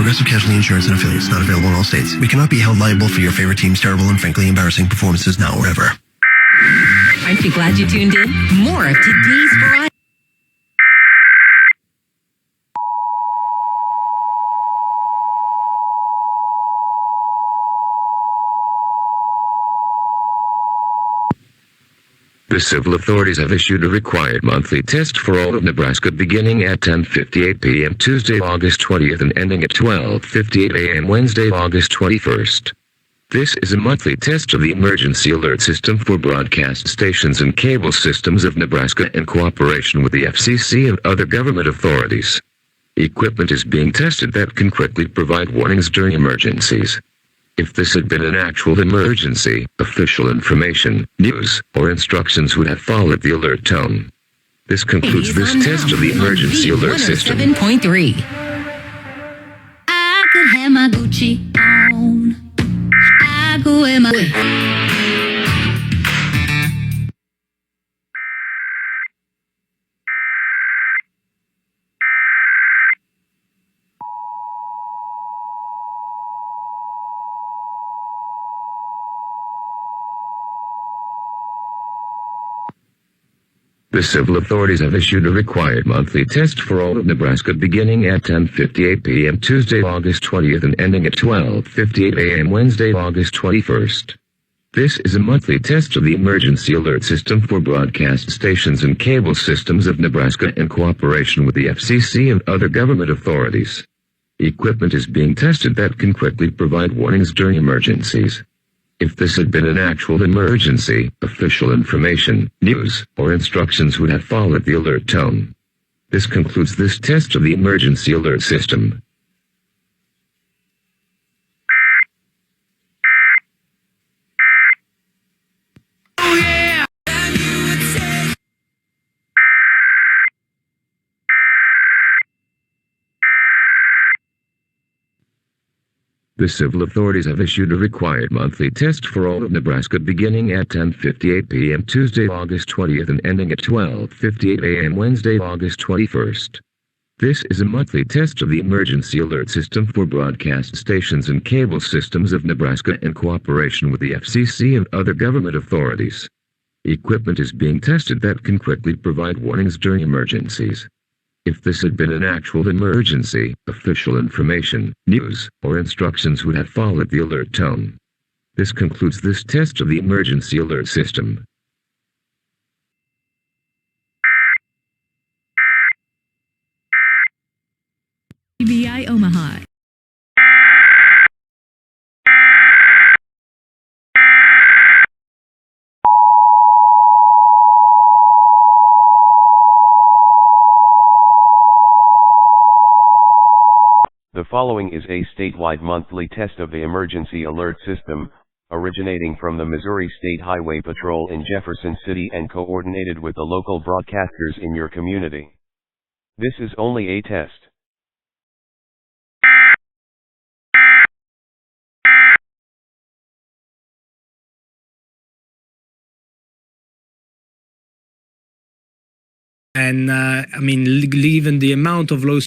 Progressive Casualty Insurance and Affiliates. Not available in all states. We cannot be held liable for your favorite team's terrible and frankly embarrassing performances now or ever. Aren't you glad you tuned in? More of today's variety. The civil authorities have issued a required monthly test for all of Nebraska beginning at 10:58 p.m. Tuesday, August 20th and ending at 12:58 a.m. Wednesday, August 21st. This is a monthly test of the emergency alert system for broadcast stations and cable systems of Nebraska in cooperation with the FCC and other government authorities. Equipment is being tested that can quickly provide warnings during emergencies. If this had been an actual emergency, official information, news, or instructions would have followed the alert tone. This concludes this test of the emergency alert system. 7.3. I could have my Gucci on. I go in my... The civil authorities have issued a required monthly test for all of Nebraska beginning at 10:58 p.m. Tuesday, August 20th and ending at 12:58 a.m. Wednesday, August 21st. This is a monthly test of the emergency alert system for broadcast stations and cable systems of Nebraska in cooperation with the FCC and other government authorities. Equipment is being tested that can quickly provide warnings during emergencies. If this had been an actual emergency, official information, news, or instructions would have followed the alert tone. This concludes this test of the emergency alert system. Oh yeah! The civil authorities have issued a required monthly test for all of Nebraska beginning at 10:58 p.m. Tuesday, August 20th and ending at 12:58 a.m. Wednesday, August 21st. This is a monthly test of the emergency alert system for broadcast stations and cable systems of Nebraska in cooperation with the FCC and other government authorities. Equipment is being tested that can quickly provide warnings during emergencies. If this had been an actual emergency, official information, news, or instructions would have followed the alert tone. This concludes this test of the emergency alert system. CBI Omaha. The following is a statewide monthly test of the emergency alert system, originating from the Missouri State Highway Patrol in Jefferson City and coordinated with the local broadcasters in your community. This is only a test. And given the amount of low.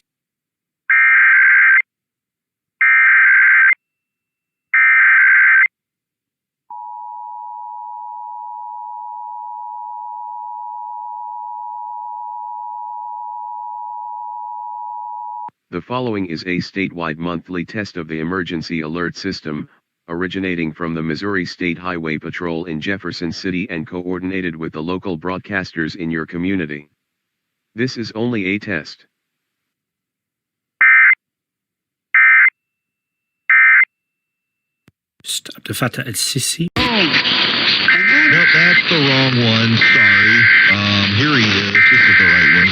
The following is a statewide monthly test of the emergency alert system, originating from the Missouri State Highway Patrol in Jefferson City and coordinated with the local broadcasters in your community. This is only a test. Stop the Fatah el-Sisi. No, that's the wrong one. Sorry. Here he is. This is the right one.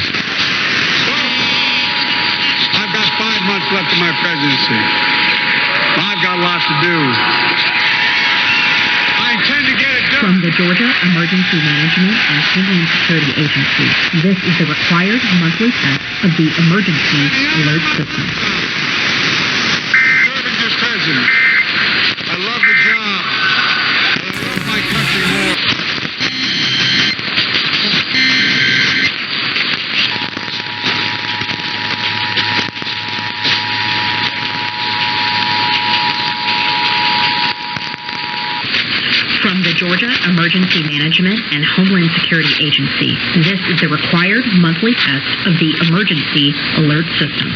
I've got 5 months left of my presidency. I've got lots to do. I intend to get it done. From the Georgia Emergency Management and Homeland Security Agency, this is the required monthly test of the emergency alert system. Serving as president. I love the job. I love my country more. Georgia Emergency Management and Homeland Security Agency. This is the required monthly test of the Emergency Alert System.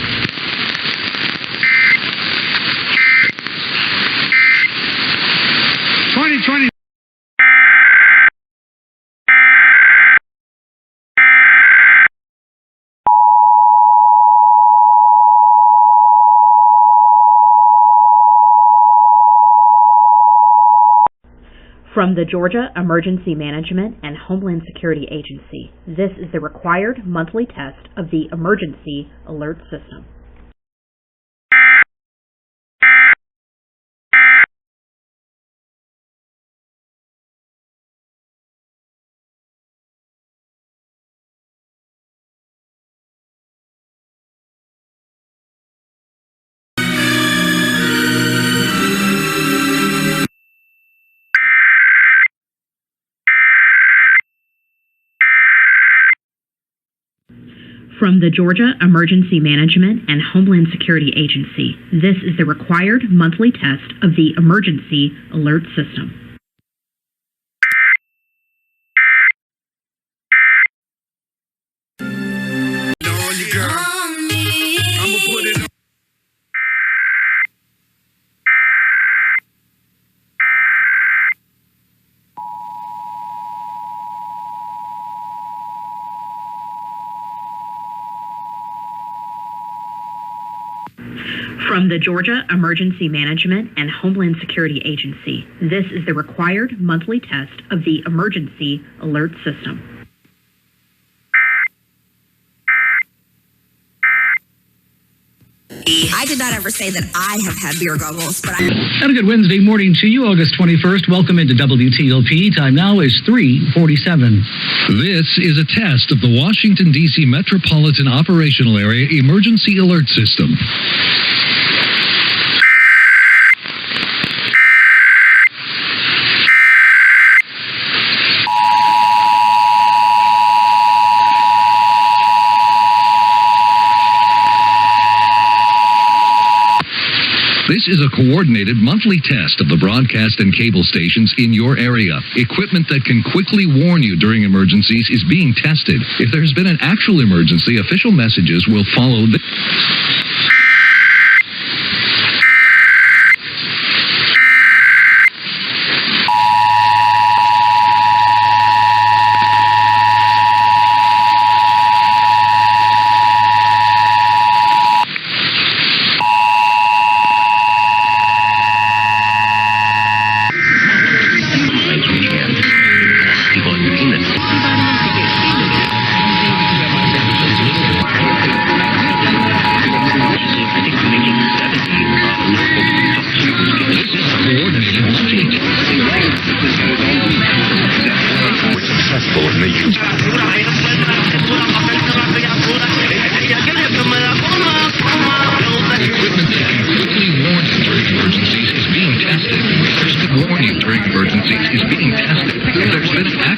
From the Georgia Emergency Management and Homeland Security Agency, this is the required monthly test of the Emergency Alert System. From the Georgia Emergency Management and Homeland Security Agency, this is the required monthly test of the Emergency Alert System. From the Georgia Emergency Management and Homeland Security Agency, this is the required monthly test of the Emergency Alert System. I did not ever say that I have had beer goggles, but And a good Wednesday morning to you, August 21st. Welcome into WTLP. Time now is 3:47. This is a test of the Washington, D.C. Metropolitan Operational Area Emergency Alert System. This is a coordinated monthly test of the broadcast and cable stations in your area. Equipment that can quickly warn you during emergencies is being tested. If there's been an actual emergency, official messages will follow the...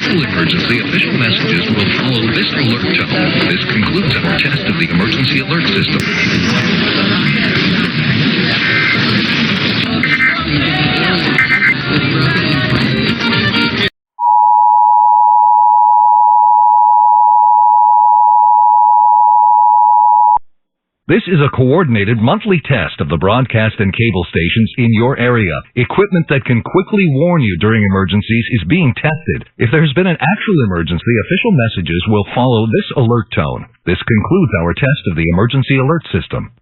Emergency, official messages will follow this alert tone. This concludes our test of the emergency alert system. This is a coordinated monthly test of the broadcast and cable stations in your area. Equipment that can quickly warn you during emergencies is being tested. If there's been an actual emergency, official messages will follow this alert tone. This concludes our test of the emergency alert system.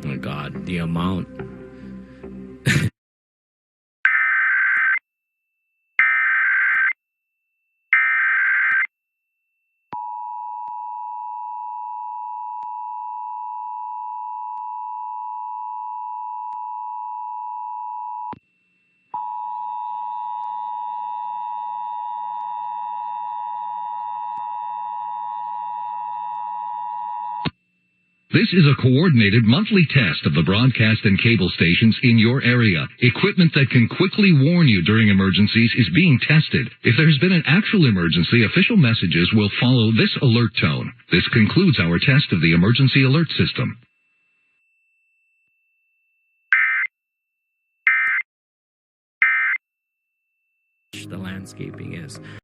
Oh my God, the amount. This is a coordinated monthly test of the broadcast and cable stations in your area. Equipment that can quickly warn you during emergencies is being tested. If there's been an actual emergency, official messages will follow this alert tone. This concludes our test of the emergency alert system. The landscaping is.